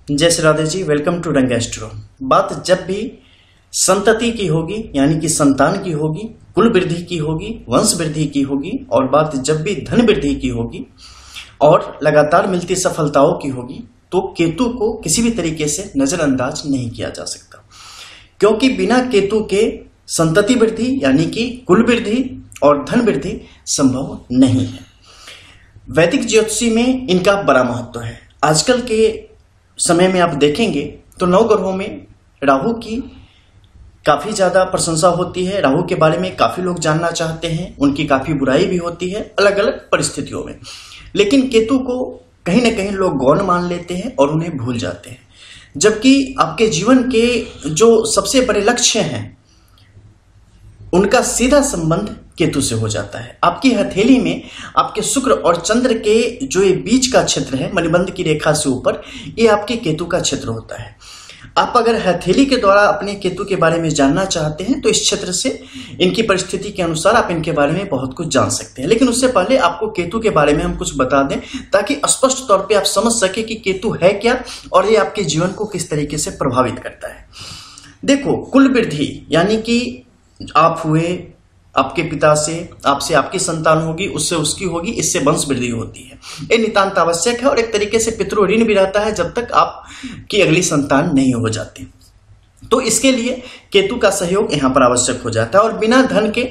जय Shri Radhe ji. Welcome to रंग astro. बात जब भी संतति की होगी यानी कि संतान की होगी, कुल वृद्धि की होगी, वंश वृद्धि की होगी, और बात जब भी धन वृद्धि की होगी और लगातार मिलती सफलताओं की होगी, तो केतु को किसी भी तरीके से नजरअंदाज नहीं किया जा सकता, क्योंकि बिना केतु के संतति वृद्धि यानी कि कुल वृद्धि और धन वृद्धि संभव नहीं है। वैदिक ज्योतिषी में इनका बड़ा महत्व है। आजकल के समय में आप देखेंगे तो नवग्रहों में राहु की काफी ज्यादा प्रशंसा होती है। राहु के बारे में काफी लोग जानना चाहते हैं, उनकी काफी बुराई भी होती है अलग अलग परिस्थितियों में। लेकिन केतु को कहीं ना कहीं लोग गौण मान लेते हैं और उन्हें भूल जाते हैं, जबकि आपके जीवन के जो सबसे बड़े लक्ष्य हैं उनका सीधा संबंध केतु से हो जाता है। आपकी हथेली में आपके शुक्र और चंद्र के जो ये बीच का क्षेत्र है, मणिबंध की रेखा से ऊपर, ये आपके केतु का क्षेत्र होता है। आप अगर हथेली के द्वारा अपने केतु के बारे में जानना चाहते हैं तो इस क्षेत्र से इनकी परिस्थिति के अनुसार आप इनके बारे में बहुत कुछ जान सकते हैं। लेकिन उससे पहले आपको केतु के बारे में हम कुछ बता दें, ताकि स्पष्ट तौर पे आप समझ सके कि केतु है क्या और ये आपके जीवन को किस तरीके से प्रभावित करता है। देखो, कुल वृद्धि यानी कि आप हुए, आपके पिता से, आपसे आपकी संतान होगी, उससे उसकी होगी, इससे वंश वृद्धि होती है। ये नितांत आवश्यक है और एक तरीके से पितृ ऋण भी रहता है जब तक आपकी अगली संतान नहीं हो जाती। तो इसके लिए केतु का सहयोग यहां पर आवश्यक हो जाता है। और बिना धन के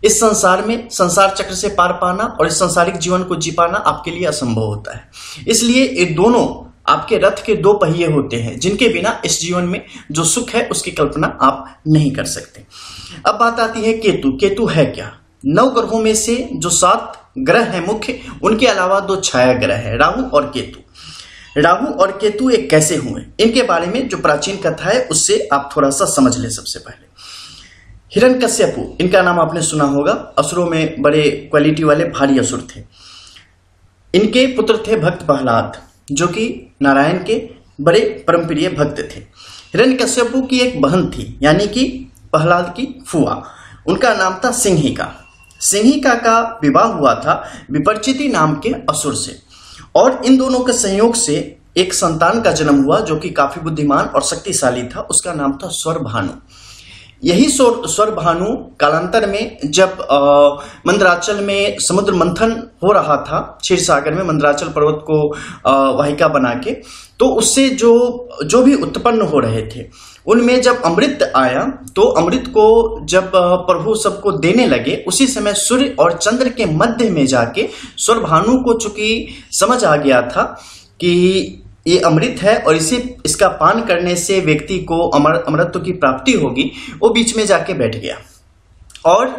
इस संसार में संसार चक्र से पार पाना और इस संसारिक जीवन को जी पाना आपके लिए असंभव होता है। इसलिए ये दोनों आपके रथ के दो पहिए होते हैं, जिनके बिना इस जीवन में जो सुख है उसकी कल्पना आप नहीं कर सकते। अब बात आती है केतु। केतु है क्या? 9 ग्रहों में से जो 7 ग्रह हैं मुख्य, उनके अलावा 2 छाया ग्रह है, राहु और केतु। राहु और केतु एक कैसे हुए, इनके बारे में जो प्राचीन कथा है उससे आप थोड़ा सा समझ लें। सबसे पहले हिरण्यकश्यपु, इनका नाम आपने सुना होगा। असुरों में बड़े क्वालिटी वाले भारी असुर थे। इनके पुत्र थे भक्त प्रहलाद, जो कि नारायण के बड़े परमप्रिय भक्त थे। हिरण्यकश्यपु की एक बहन थी, यानी कि प्रहलाद की फुआ, उनका नाम था सिंहिका। सिंहिका का विवाह हुआ था विपरचिति नाम के असुर से, और इन दोनों के संयोग से एक संतान का जन्म हुआ जो कि काफी बुद्धिमान और शक्तिशाली था। उसका नाम था स्वरभानु। यही स्वरभानु कालांतर में जब मंदराचल में समुद्र मंथन हो रहा था, क्षीर सागर में मंदराचल पर्वत को वाहिका बना के, तो उससे जो भी उत्पन्न हो रहे थे उनमें जब अमृत आया, तो अमृत को जब प्रभु सबको देने लगे, उसी समय सूर्य और चंद्र के मध्य में जाके स्वरभानु को चूंकि समझ आ गया था कि ये अमृत है और इसका पान करने से व्यक्ति को अमरत्व की प्राप्ति होगी, वो बीच में जाके बैठ गया और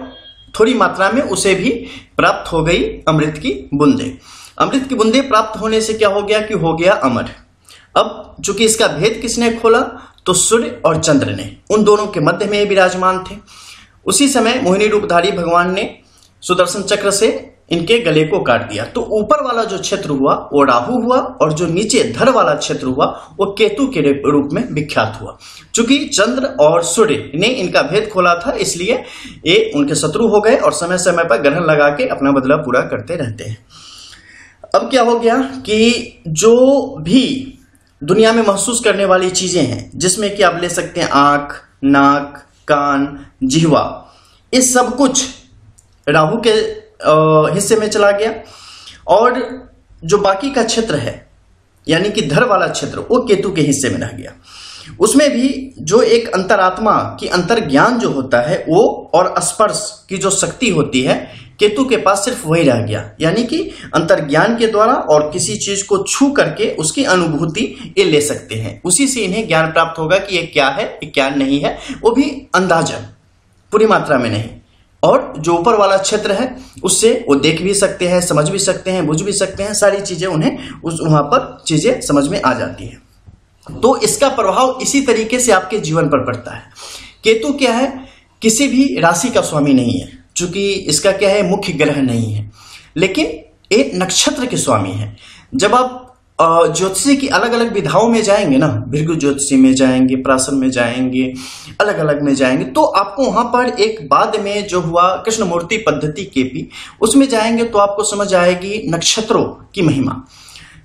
थोड़ी मात्रा में उसे भी प्राप्त हो गई अमृत की बूंदें। अमृत की बूंदें प्राप्त होने से क्या हो गया कि हो गया अमर। अब चूंकि इसका भेद किसने खोला, तो सूर्य और चंद्र ने, उन दोनों के मध्य में विराजमान थे। उसी समय मोहिनी रूपधारी भगवान ने सुदर्शन चक्र से इनके गले को काट दिया। तो ऊपर वाला जो क्षेत्र हुआ वो राहु हुआ, और जो नीचे धड़ वाला क्षेत्र हुआ वो केतु के रूप में विख्यात हुआ। चूंकि चंद्र और सूर्य ने इनका भेद खोला था, इसलिए ये उनके शत्रु हो गए और समय समय पर ग्रहण लगा के अपना बदला पूरा करते रहते हैं। अब क्या हो गया कि जो भी दुनिया में महसूस करने वाली चीजें हैं, जिसमें कि आप ले सकते हैं आंख, नाक, कान, जिह्वा, इस सब कुछ राहु के हिस्से में चला गया, और जो बाकी का क्षेत्र है यानी कि धड़ वाला क्षेत्र वो केतु के हिस्से में रह गया। उसमें भी जो एक अंतरात्मा की अंतर्ज्ञान जो होता है वो और स्पर्श की जो शक्ति होती है, केतु के पास सिर्फ वही रह गया। यानी कि अंतर्ज्ञान के द्वारा और किसी चीज को छू करके उसकी अनुभूति ये ले सकते हैं, उसी से इन्हें ज्ञान प्राप्त होगा कि ये क्या है, ये क्या नहीं है, वो भी अंदाजन, पूरी मात्रा में नहीं। और जो ऊपर वाला क्षेत्र है उससे वो देख भी सकते हैं, समझ भी सकते हैं, बुझ भी सकते हैं, सारी चीजें उन्हें वहां पर चीजें समझ में आ जाती है। तो इसका प्रभाव इसी तरीके से आपके जीवन पर पड़ता है। केतु क्या है, किसी भी राशि का स्वामी नहीं है, चूंकि इसका क्या है, मुख्य ग्रह नहीं है, लेकिन एक नक्षत्र के स्वामी है। जब आप ज्योतिषी की अलग अलग विधाओं में जाएंगे ना, भृगु ज्योतिषी में जाएंगे, प्राशन में जाएंगे, अलग अलग में जाएंगे, तो आपको वहां पर एक बाद में जो हुआ कृष्णमूर्ति पद्धति केपी, उसमें जाएंगे तो आपको समझ आएगी नक्षत्रों की महिमा।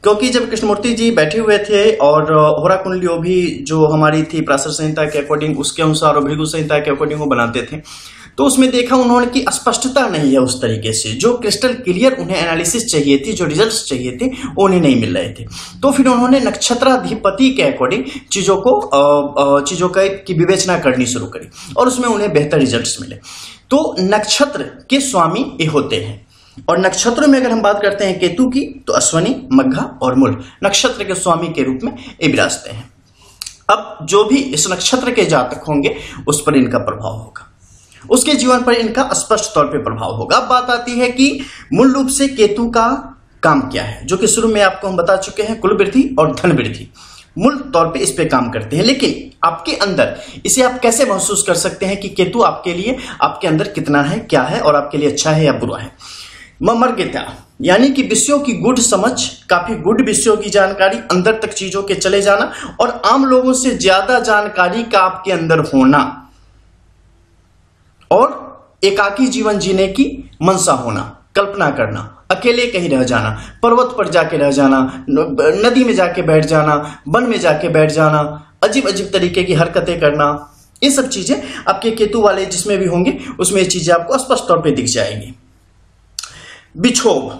क्योंकि जब कृष्णमूर्ति जी बैठे हुए थे और होरा कुंडलियों भी जो हमारी थी पराशर संहिता के अकॉर्डिंग, उसके अनुसार और भृगु संहिता के अकॉर्डिंग वो बनाते थे, तो उसमें देखा उन्होंने कि स्पष्टता नहीं है उस तरीके से, जो क्रिस्टल क्लियर उन्हें एनालिसिस चाहिए थी, जो रिजल्ट्स चाहिए थे वो उन्हें नहीं मिल रहे थे। तो फिर उन्होंने नक्षत्राधिपति के अकॉर्डिंग चीजों की विवेचना करनी शुरू करी और उसमें उन्हें बेहतर रिजल्ट्स मिले। तो नक्षत्र के स्वामी ये होते हैं, और नक्षत्रों में अगर हम बात करते हैं केतु की, तो अश्वनी, मघा और मूल नक्षत्र के स्वामी के रूप में ये विराजते हैं। अब जो भी इस नक्षत्र के जातक होंगे उस पर इनका प्रभाव होगा, उसके जीवन पर इनका स्पष्ट तौर पे प्रभाव होगा। अब बात आती है कि मूल रूप से केतु का काम क्या है, जो कि शुरू में आपको हम बता चुके हैं, कुल वृद्धि और धन वृद्धि मूल तौर पे इस पे काम करते हैं। लेकिन आपके अंदर इसे आप कैसे महसूस कर सकते हैं कि केतु आपके लिए, आपके अंदर कितना है, क्या है और आपके लिए अच्छा है या बुरा है। मर्मज्ञता यानी कि विषयों की गूढ़ समझ, काफी गूढ़ विषयों की जानकारी, अंदर तक चीजों के चले जाना और आम लोगों से ज्यादा जानकारी का आपके अंदर होना, और एकाकी जीवन जीने की मनसा होना, कल्पना करना, अकेले कहीं रह जाना, पर्वत पर जाके रह जाना, नदी में जाके बैठ जाना, वन में जाके बैठ जाना, अजीब अजीब तरीके की हरकतें करना, ये सब चीजें आपके केतु वाले जिसमें भी होंगे उसमें ये चीजें आपको स्पष्ट तौर पे दिख जाएंगी। विक्षोभ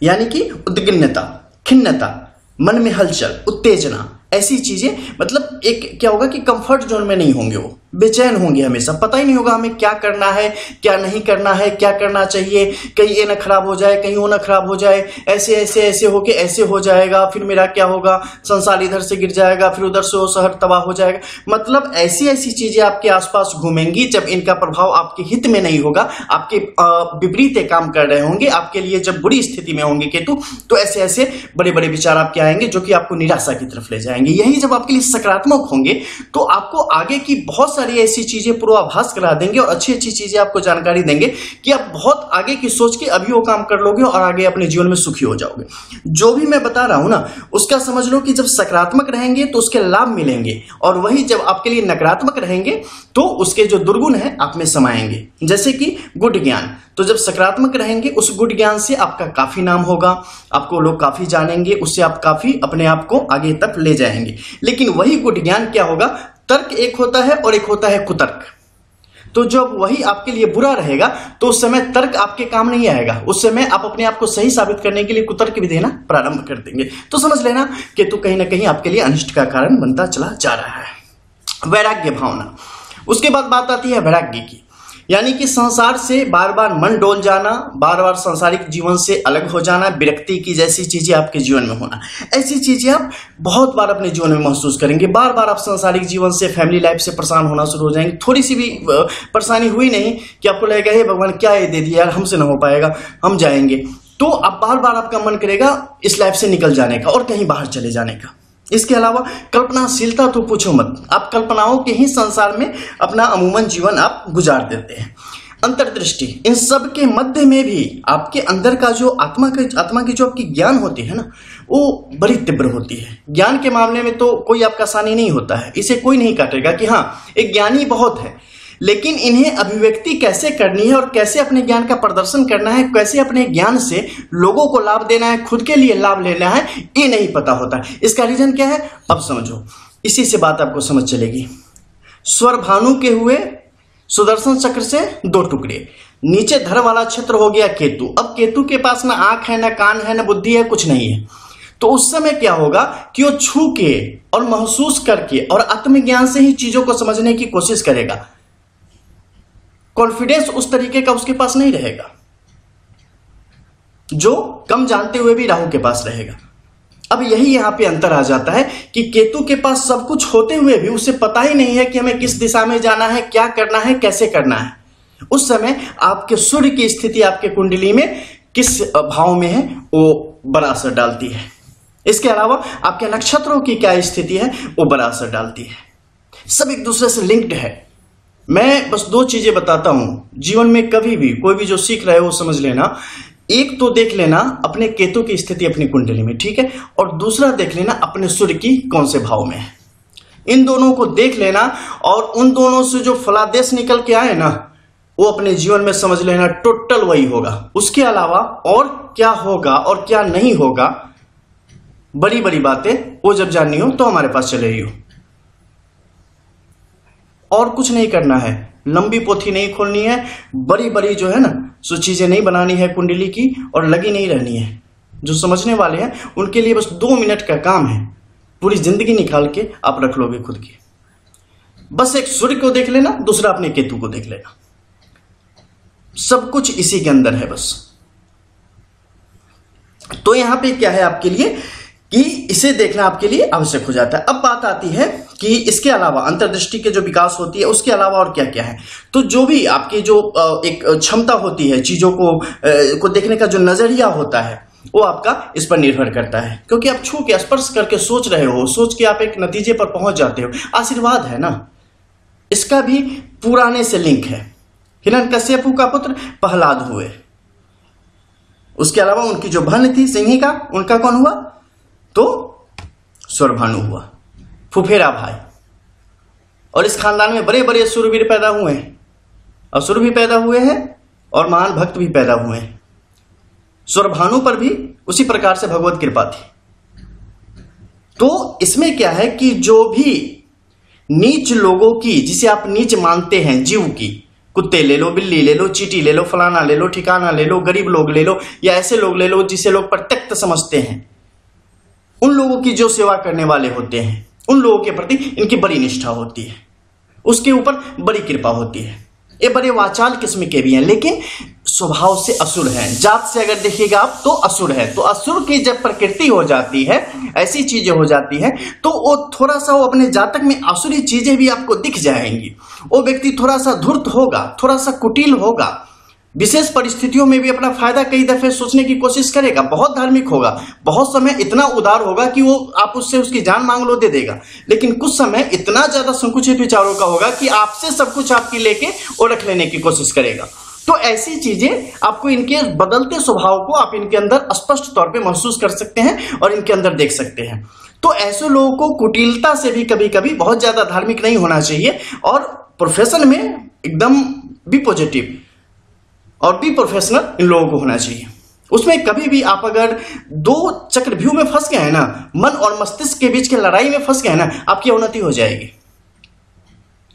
यानी कि उद्विग्नता, खिन्नता, मन में हलचल, उत्तेजना, ऐसी चीजें, मतलब एक क्या होगा कि कंफर्ट जोन में नहीं होंगे, वो बेचैन होंगे हमेशा, पता ही नहीं होगा हमें क्या करना है, क्या नहीं करना है, क्या करना चाहिए, कहीं ये ना खराब हो जाए, कहीं वो ना खराब हो जाए, ऐसे ऐसे ऐसे होके ऐसे हो जाएगा, फिर मेरा क्या होगा, संसार इधर से गिर जाएगा, फिर उधर से वो शहर तबाह हो जाएगा। मतलब ऐसी ऐसी चीजें आपके आसपास घूमेंगी जब इनका प्रभाव आपके हित में नहीं होगा, आपके विपरीत काम कर रहे होंगे, आपके लिए जब बुरी स्थिति में होंगे केतु, तो ऐसे ऐसे बड़े बड़े विचार आपके आएंगे जो कि आपको निराशा की तरफ ले जाएंगे। यही जब आपके लिए सकारात्मक होंगे तो आपको आगे की बहुत सारी ऐसी चीजें पूर्वाभास करा देंगे और अच्छी अच्छी चीजें आपको जानकारी देंगे कि आप बहुत आगे की सोच के अभी वो काम कर लोगे और आगे अपने जीवन में सुखी हो जाओगे। जो भी मैं बता रहा हूं ना, उसका समझ लो कि जब सकारात्मक रहेंगे तो उसके लाभ मिलेंगे, और वही जब आपके लिए नकारात्मक रहेंगे तो उसके जो दुर्गुण है आप में समाएंगे। जैसे कि गुड ज्ञान, तो जब सकारात्मक रहेंगे उस गुड ज्ञान से आपका काफी नाम होगा, आपको लोग काफी जानेंगे, उससे आप काफी अपने आप को आगे तक ले जाएंगे। लेकिन वही गुड ज्ञान क्या होगा, तर्क एक होता है और एक होता है कुतर्क। तो जब वही आपके लिए बुरा रहेगा तो उस समय तर्क आपके काम नहीं आएगा, उस समय आप अपने आप को सही साबित करने के लिए कुतर्क भी देना प्रारंभ कर देंगे। तो समझ लेना कि तो कहीं ना कहीं आपके लिए अनिष्ट का कारण बनता चला जा रहा है। वैराग्य भावना, उसके बाद बात आती है वैराग्य की, यानी कि संसार से बार बार मन डोल जाना, बार बार सांसारिक जीवन से अलग हो जाना, विरक्ति की जैसी चीजें आपके जीवन में होना, ऐसी चीजें आप बहुत बार अपने जीवन में महसूस करेंगे। बार बार आप सांसारिक जीवन से, फैमिली लाइफ से परेशान होना शुरू हो जाएंगे। थोड़ी सी भी परेशानी हुई नहीं कि आपको लगेगा हे भगवान क्या ये दे दिया यार, हमसे ना हो पाएगा, हम जाएंगे। तो अब बार बार आपका मन करेगा इस लाइफ से निकल जाने का और कहीं बाहर चले जाने का। इसके अलावा कल्पनाशीलता तो पूछो मत, आप कल्पनाओं के ही संसार में अपना अमूमन जीवन आप गुजार देते हैं। अंतर्दृष्टि, इन सब के मध्य में भी आपके अंदर का जो आत्मा की जो आपकी ज्ञान होती है ना, वो बड़ी तीव्र होती है। ज्ञान के मामले में तो कोई आपका सानी नहीं होता है, इसे कोई नहीं काटेगा कि हाँ एक ज्ञानी बहुत है, लेकिन इन्हें अभिव्यक्ति कैसे करनी है और कैसे अपने ज्ञान का प्रदर्शन करना है, कैसे अपने ज्ञान से लोगों को लाभ देना है, खुद के लिए लाभ लेना है, ये नहीं पता होता। इसका रीजन क्या है अब समझो, इसी से बात आपको समझ चलेगी। स्वर भानु के हुए सुदर्शन चक्र से 2 टुकड़े, नीचे धर वाला क्षेत्र हो गया केतु। अब केतु के पास ना आंख है, ना कान है, ना बुद्धि है, कुछ नहीं है। तो उस समय क्या होगा कि वो छू के और महसूस करके और आत्मज्ञान से ही चीजों को समझने की कोशिश करेगा। कॉन्फिडेंस उस तरीके का उसके पास नहीं रहेगा जो कम जानते हुए भी राहु के पास रहेगा। अब यही यहां पे अंतर आ जाता है कि केतु के पास सब कुछ होते हुए भी उसे पता ही नहीं है कि हमें किस दिशा में जाना है, क्या करना है, कैसे करना है। उस समय आपके सूर्य की स्थिति आपके कुंडली में किस भाव में है वो बड़ा असर डालती है। इसके अलावा आपके नक्षत्रों की क्या स्थिति है वो बड़ा असर डालती है। सब एक दूसरे से लिंक्ड है। मैं बस 2 चीजें बताता हूं, जीवन में कभी भी कोई भी जो सीख रहे हो वो समझ लेना। एक तो देख लेना अपने केतु की स्थिति अपनी कुंडली में, ठीक है, और दूसरा देख लेना अपने सूर्य की कौन से भाव में है। इन दोनों को देख लेना और उन दोनों से जो फलादेश निकल के आए ना, वो अपने जीवन में समझ लेना टोटल वही होगा। उसके अलावा और क्या होगा और क्या नहीं होगा, बड़ी बड़ी बातें वो जब जाननी हो तो हमारे पास चले रही हो। और कुछ नहीं करना है, लंबी पोथी नहीं खोलनी है, बड़ी बड़ी जो है ना सो चीजें नहीं बनानी है कुंडली की, और लगी नहीं रहनी है। जो समझने वाले हैं उनके लिए बस 2 मिनट का काम है, पूरी जिंदगी निकाल के आप रख लोगे खुद की। बस एक सूर्य को देख लेना, दूसरा अपने केतु को देख लेना, सब कुछ इसी के अंदर है बस। तो यहां पे क्या है आपके लिए कि इसे देखना आपके लिए आवश्यक हो जाता है। अब बात आती है कि इसके अलावा अंतर्दृष्टि के जो विकास होती है उसके अलावा और क्या क्या है। तो जो भी आपकी जो एक क्षमता होती है, चीजों को देखने का जो नजरिया होता है वो आपका इस पर निर्भर करता है, क्योंकि आप छू के स्पर्श करके सोच रहे हो, सोच के आप एक नतीजे पर पहुंच जाते हो, आशीर्वाद है ना। इसका भी पुराने से लिंक है। हिरण्यकश्यपु का पुत्र प्रहलाद हुए, उसके अलावा उनकी जो बहन थी सिंहिका, उनका कौन हुआ? तो स्वरभानु हुआ, फुफेरा भाई। और इस खानदान में बड़े बड़े सूरवीर पैदा हुए हैं, असुर भी पैदा हुए हैं और महान भक्त भी पैदा हुए हैं। स्वरभानु पर भी उसी प्रकार से भगवत कृपा थी। तो इसमें क्या है कि जो भी नीच लोगों की, जिसे आप नीच मानते हैं जीव की, कुत्ते ले लो, बिल्ली ले लो, चींटी ले लो, फलाना ले लो, ठिकाना ले लो, गरीब लोग ले लो, या ऐसे लोग ले लो जिसे लोग प्रत्यक्ष समझते हैं, उन लोगों की जो सेवा करने वाले होते हैं, उन लोगों के प्रति इनकी बड़ी निष्ठा होती है, उसके ऊपर बड़ी कृपा होती है। ये बड़े वाचाल किस्म के भी हैं, लेकिन स्वभाव से असुर हैं। जात से अगर देखिएगा आप तो असुर है। तो असुर की जब प्रकृति हो जाती है, ऐसी चीजें हो जाती है, तो वो थोड़ा सा वो अपने जातक में असुरी चीजें भी आपको दिख जाएंगी। वो व्यक्ति थोड़ा सा धूर्त होगा, थोड़ा सा कुटिल होगा, विशेष परिस्थितियों में भी अपना फायदा कई दफे सोचने की कोशिश करेगा, बहुत धार्मिक होगा, बहुत समय इतना उदार होगा कि वो आप उससे उसकी जान मांग लो दे देगा, लेकिन कुछ समय इतना ज्यादा संकुचित विचारों का होगा कि आपसे सब कुछ आपकी लेके वो रख लेने की कोशिश करेगा। तो ऐसी चीजें आपको इनके बदलते स्वभाव को आप इनके अंदर स्पष्ट तौर पे महसूस कर सकते हैं और इनके अंदर देख सकते हैं। तो ऐसे लोगों को कुटिलता से भी कभी कभी बहुत ज्यादा धार्मिक नहीं होना चाहिए, और प्रोफेशन में एकदम बी पॉजिटिव और बी प्रोफेशनल इन लोगों को होना चाहिए। उसमें कभी भी आप अगर 2 चक्रव्यूह में फंस गए हैं ना, मन और मस्तिष्क के बीच की लड़ाई में फंस गए हैं ना, आपकी अवनति हो जाएगी।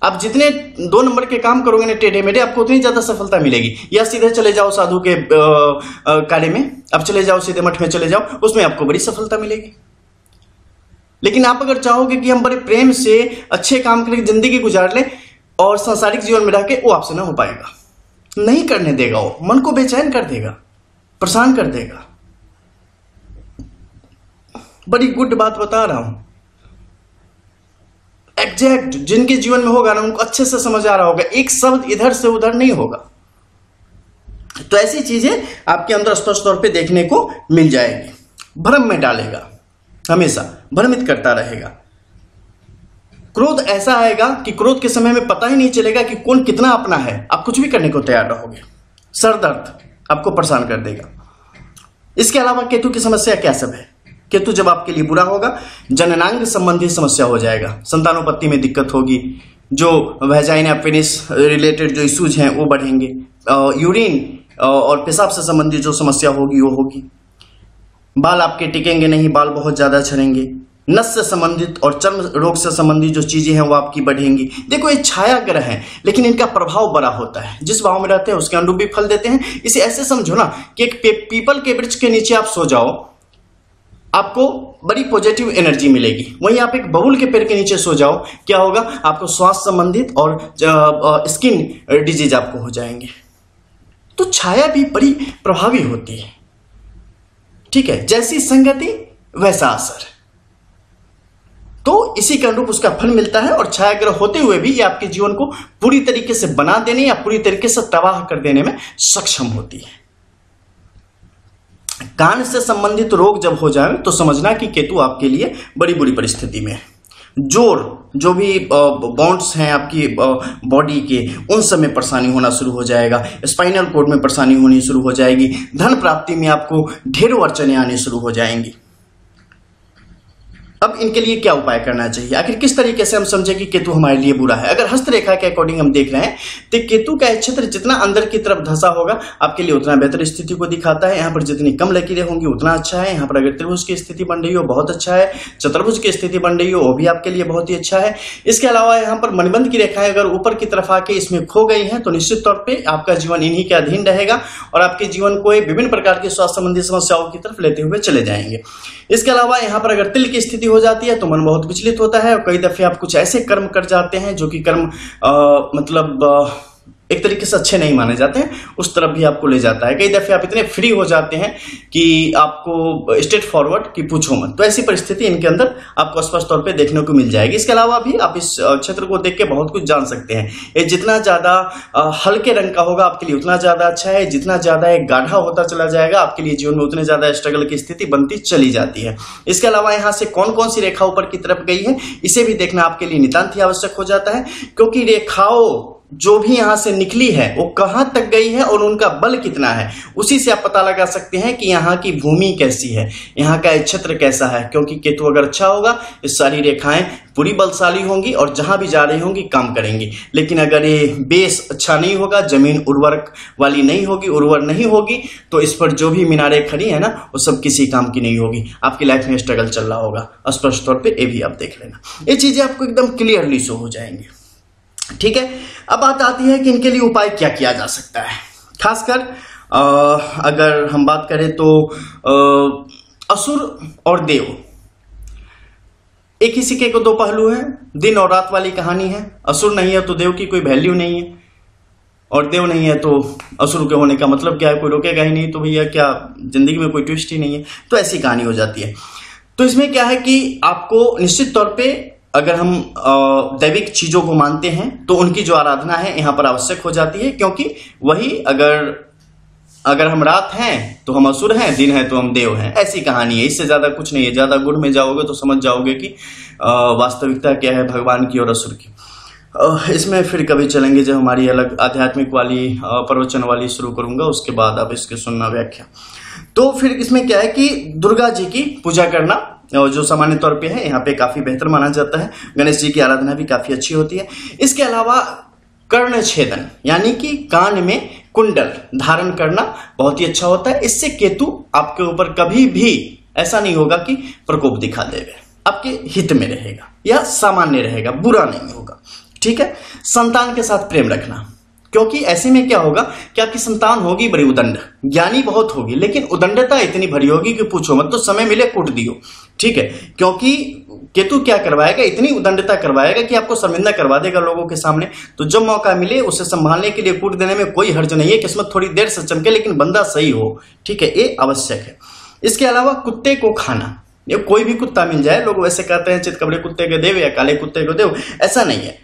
आप जितने 2 नंबर के काम करोगे ना टेढ़े मेढ़े, आपको उतनी ज्यादा सफलता मिलेगी। या सीधे चले जाओ साधु के कार्य में, आप चले जाओ सीधे मठ में चले जाओ, उसमें आपको बड़ी सफलता मिलेगी। लेकिन आप अगर चाहोगे कि हम बड़े प्रेम से अच्छे काम करके जिंदगी गुजार ले और सांसारिक जीवन में रह के, वो आपसे ना हो पाएगा, नहीं करने देगा, वो मन को बेचैन कर देगा, परेशान कर देगा। बड़ी गुड बात बता रहा हूं, एग्जैक्ट जिनके जीवन में होगा ना उनको अच्छे से समझ आ रहा होगा, एक शब्द इधर से उधर नहीं होगा। तो ऐसी चीजें आपके अंदर स्पष्ट तौर पे देखने को मिल जाएगी। भ्रम में डालेगा, हमेशा भ्रमित करता रहेगा। क्रोध ऐसा आएगा कि क्रोध के समय में पता ही नहीं चलेगा कि कौन कितना अपना है, आप कुछ भी करने को तैयार रहोगे। सर दर्द आपको परेशान कर देगा। इसके अलावा केतु की समस्या क्या सब है? केतु जब आपके लिए बुरा होगा, जननांग संबंधी समस्या हो जाएगा, संतानोत्पत्ति में दिक्कत होगी, जो वेजाइना पेनिस रिलेटेड जो इश्यूज हैं वो बढ़ेंगे, यूरिन और पेशाब से संबंधित जो समस्या होगी वो होगी, बाल आपके टिकेंगे नहीं, बाल बहुत ज्यादा झड़ेंगे, नस से संबंधित और चर्म रोग से संबंधित जो चीजें हैं वो आपकी बढ़ेंगी। देखो ये छाया ग्रह हैं, लेकिन इनका प्रभाव बड़ा होता है, जिस भाव में रहते हैं उसके अनुरूप भी फल देते हैं। इसे ऐसे समझो ना कि एक पीपल के वृक्ष के नीचे आप सो जाओ, आपको बड़ी पॉजिटिव एनर्जी मिलेगी। वहीं आप एक बबूल के पेड़ के नीचे सो जाओ, क्या होगा? आपको स्वास्थ्य संबंधित और स्किन डिजीज आपको हो जाएंगे। तो छाया भी बड़ी प्रभावी होती है, ठीक है, जैसी संगति वैसा असर। तो इसी के अनुरूप उसका फल मिलता है, और छायाग्रह होते हुए भी ये आपके जीवन को पूरी तरीके से बना देने या पूरी तरीके से तबाह कर देने में सक्षम होती है। कान से संबंधित रोग जब हो जाए तो समझना कि केतु आपके लिए बड़ी बुरी परिस्थिति में है। जोर, जो भी बॉन्ड्स हैं आपकी बॉडी के, उन सब में परेशानी होना शुरू हो जाएगा। स्पाइनल कोड में परेशानी होनी शुरू हो जाएगी। धन प्राप्ति में आपको ढेरों अड़चने आने शुरू हो जाएंगी। अब इनके लिए क्या उपाय करना चाहिए, आखिर किस तरीके से हम समझे कि केतु हमारे लिए बुरा है। अगर हस्तरेखा के अकॉर्डिंग हम देख रहे हैं तो केतु का क्षेत्र जितना अंदर की तरफ धंसा होगा आपके लिए उतना बेहतर स्थिति को दिखाता है। यहाँ पर जितनी कम लकीरें होंगी उतना अच्छा है। यहाँ पर अगर त्रिभुज की स्थिति बन रही हो बहुत अच्छा है, चतुर्भुज की स्थिति बन रही हो वो भी आपके लिए बहुत ही अच्छा है। इसके अलावा यहाँ पर मणिबंध की रेखाएं अगर ऊपर की तरफ आके इसमें खो गई हैं तो निश्चित तौर पर आपका जीवन इन्हीं के अधीन रहेगा और आपके जीवन को विभिन्न प्रकार की स्वास्थ्य संबंधी समस्याओं की तरफ लेते हुए चले जाएंगे। इसके अलावा यहाँ पर अगर तिल की स्थिति हो जाती है तो मन बहुत विचलित होता है और कई दफे आप कुछ ऐसे कर्म कर जाते हैं जो कि कर्म एक तरीके से अच्छे नहीं माने जाते हैं, उस तरफ भी आपको ले जाता है। कई दफे आप इतने फ्री हो जाते हैं कि आपको स्ट्रेट फॉरवर्ड की पूछो मत, तो ऐसी परिस्थिति इनके अंदर आपको स्पष्ट तौर पे देखने को मिल जाएगी। इसके अलावा भी आप इस क्षेत्र को देख के बहुत कुछ जान सकते हैं। ये जितना ज्यादा हल्के रंग का होगा आपके लिए उतना ज्यादा अच्छा है, जितना ज्यादा एक गाढ़ा होता चला जाएगा आपके लिए जीवन में उतने ज्यादा स्ट्रगल की स्थिति बनती चली जाती है। इसके अलावा यहाँ से कौन कौन सी रेखा ऊपर की तरफ गई है इसे भी देखना आपके लिए नितांत ही आवश्यक हो जाता है, क्योंकि रेखाओं जो भी यहां से निकली है वो कहां तक गई है और उनका बल कितना है, उसी से आप पता लगा सकते हैं कि यहाँ की भूमि कैसी है, यहाँ का क्षेत्र कैसा है। क्योंकि केतु अगर अच्छा होगा ये सारी रेखाएं पूरी बलशाली होंगी और जहां भी जा रही होंगी काम करेंगी। लेकिन अगर ये बेस अच्छा नहीं होगा, जमीन उर्वरक वाली नहीं होगी, उर्वर नहीं होगी, तो इस पर जो भी मीनारें खड़ी है ना वो सब किसी काम की नहीं होगी, आपकी लाइफ में स्ट्रगल चल रहा होगा। स्पष्ट तौर पर ये भी आप देख लेना, ये चीजें आपको एकदम क्लियरली शो हो जाएंगी। ठीक है, अब बात आती है कि इनके लिए उपाय क्या किया जा सकता है। खासकर अगर हम बात करें तो असुर और देव एक ही सिक्के को दो पहलू है, दिन और रात वाली कहानी है। असुर नहीं है तो देव की कोई वैल्यू नहीं है और देव नहीं है तो असुर के होने का मतलब क्या है, कोई रोकेगा ही नहीं, तो भैया क्या जिंदगी में कोई ट्विस्ट ही नहीं है, तो ऐसी कहानी हो जाती है। तो इसमें क्या है कि आपको निश्चित तौर पे अगर हम दैविक चीजों को मानते हैं तो उनकी जो आराधना है यहाँ पर आवश्यक हो जाती है, क्योंकि वही अगर हम रात हैं तो हम असुर हैं, दिन है तो हम देव हैं, ऐसी कहानी है। इससे ज्यादा कुछ नहीं है। ज्यादा गुण में जाओगे तो समझ जाओगे कि वास्तविकता क्या है भगवान की और असुर की। इसमें फिर कभी चलेंगे जब हमारी अलग आध्यात्मिक वाली प्रवचन वाली शुरू करूंगा, उसके बाद आप इसके सुनना व्याख्या। तो फिर इसमें क्या है कि दुर्गा जी की पूजा करना जो सामान्य तौर पे है यहाँ पे काफी बेहतर माना जाता है। गणेश जी की आराधना भी काफी अच्छी होती है। इसके अलावा कर्ण छेदन यानी कि कान में कुंडल धारण करना बहुत ही अच्छा होता है। इससे केतु आपके ऊपर कभी भी ऐसा नहीं होगा कि प्रकोप दिखा देगा, आपके हित में रहेगा या सामान्य रहेगा, बुरा नहीं होगा। ठीक है, संतान के साथ प्रेम रखना, क्योंकि ऐसे में क्या होगा कि आपकी संतान होगी बड़ी उदंड, ज्ञानी बहुत होगी, लेकिन उदंडता इतनी भरी होगी कि पूछो मत, तो समय मिले कूट दियो। ठीक है, क्योंकि केतु क्या करवाएगा, इतनी उदंडता करवाएगा कि आपको शर्मिंदा करवा देगा लोगों के सामने। तो जब मौका मिले उसे संभालने के लिए कूट देने में कोई हर्ज नहीं है। किस्मत थोड़ी देर से चमके लेकिन बंदा सही हो। ठीक है, ये आवश्यक है। इसके अलावा कुत्ते को खाना, ये कोई भी कुत्ता मिल जाए, लोग वैसे कहते हैं चितकबरे कुत्ते को देव या काले कुत्ते को देव, ऐसा नहीं है।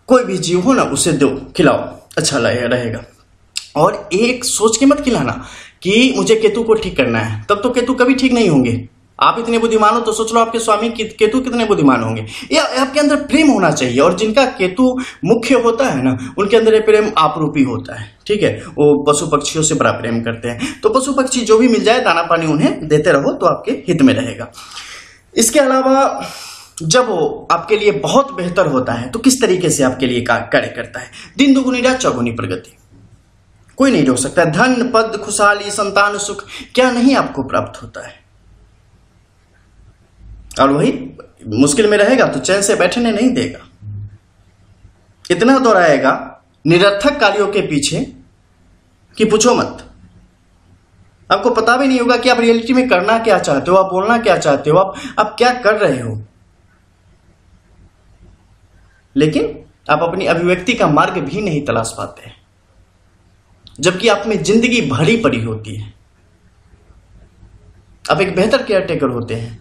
कोई भी जीव हो ना उसे दो, खिलाओ, अच्छा रहेगा। और एक सोच के मत खिलाना कि मुझे केतु को ठीक करना है, तब तो केतु कभी ठीक नहीं होंगे। आप इतने बुद्धिमान हो तो सोच लो आपके स्वामी केतु कितने बुद्धिमान होंगे। या आपके अंदर प्रेम होना चाहिए, और जिनका केतु मुख्य होता है ना उनके अंदर प्रेम आपरूपी होता है। ठीक है, वो पशु पक्षियों से बड़ा प्रेम करते हैं। तो पशु पक्षी जो भी मिल जाए दाना पानी उन्हें देते रहो तो आपके हित में रहेगा। इसके अलावा जब वो आपके लिए बहुत बेहतर होता है तो किस तरीके से आपके लिए कार्य करता है, दिन दुगुनी रात चौगुनी प्रगति, कोई नहीं रोक सकता। धन पद खुशहाली संतान सुख क्या नहीं आपको प्राप्त होता है। और वही मुश्किल में रहेगा तो चैन से बैठने नहीं देगा, इतना दौड़ाएगा निरर्थक कार्यों के पीछे कि पूछो मत। आपको पता भी नहीं होगा कि आप रियलिटी में करना क्या चाहते हो, आप बोलना क्या चाहते हो, आप क्या कर रहे हो, लेकिन आप अपनी अभिव्यक्ति का मार्ग भी नहीं तलाश पाते हैं, जबकि आप में जिंदगी भरी पड़ी होती है। आप एक बेहतर केयरटेकर होते हैं,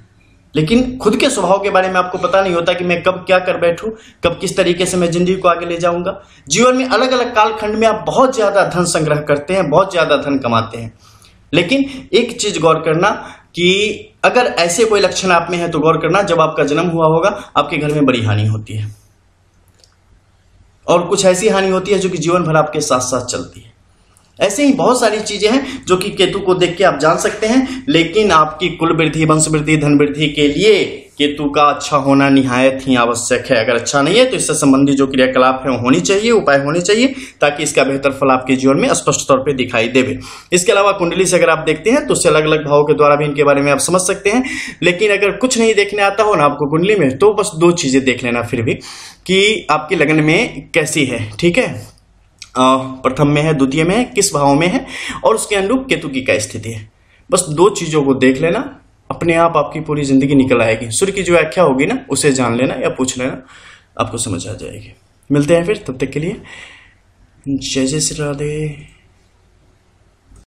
लेकिन खुद के स्वभाव के बारे में आपको पता नहीं होता कि मैं कब क्या कर बैठूं, कब किस तरीके से मैं जिंदगी को आगे ले जाऊंगा। जीवन में अलग अलग कालखंड में आप बहुत ज्यादा धन संग्रह करते हैं, बहुत ज्यादा धन कमाते हैं, लेकिन एक चीज गौर करना कि अगर ऐसे कोई लक्षण आप में है तो गौर करना, जब आपका जन्म हुआ होगा आपके घर में बड़ी हानि होती है, और कुछ ऐसी हानि होती है जो कि जीवन भर आपके साथ साथ चलती है। ऐसे ही बहुत सारी चीजें हैं जो कि केतु को देख के आप जान सकते हैं, लेकिन आपकी कुल वृद्धि, वंश वृद्धि, धन वृद्धि के लिए केतु का अच्छा होना निहायत ही आवश्यक है। अगर अच्छा नहीं है तो इससे संबंधित जो क्रियाकलाप है वो होनी चाहिए, उपाय होने चाहिए, ताकि इसका बेहतर फल आपके जीवन में स्पष्ट तौर पे दिखाई देवे। इसके अलावा कुंडली से अगर आप देखते हैं तो उससे अलग अलग भावों के द्वारा भी इनके बारे में आप समझ सकते हैं। लेकिन अगर कुछ नहीं देखने आता हो ना आपको कुंडली में, तो बस 2 चीजें देख लेना फिर भी कि आपकी लगन में कैसी है, ठीक है। प्रथम में है, द्वितीय में है, किस भाव में है, और उसके अनुरूप केतु की क्या स्थिति है। बस 2 चीजों को देख लेना, अपने आप आपकी पूरी जिंदगी निकल आएगी। सूर्य की जो व्याख्या होगी ना, उसे जान लेना या पूछ लेना, आपको समझ आ जाएगी। मिलते हैं फिर, तब तक के लिए जय जय श्री राधे।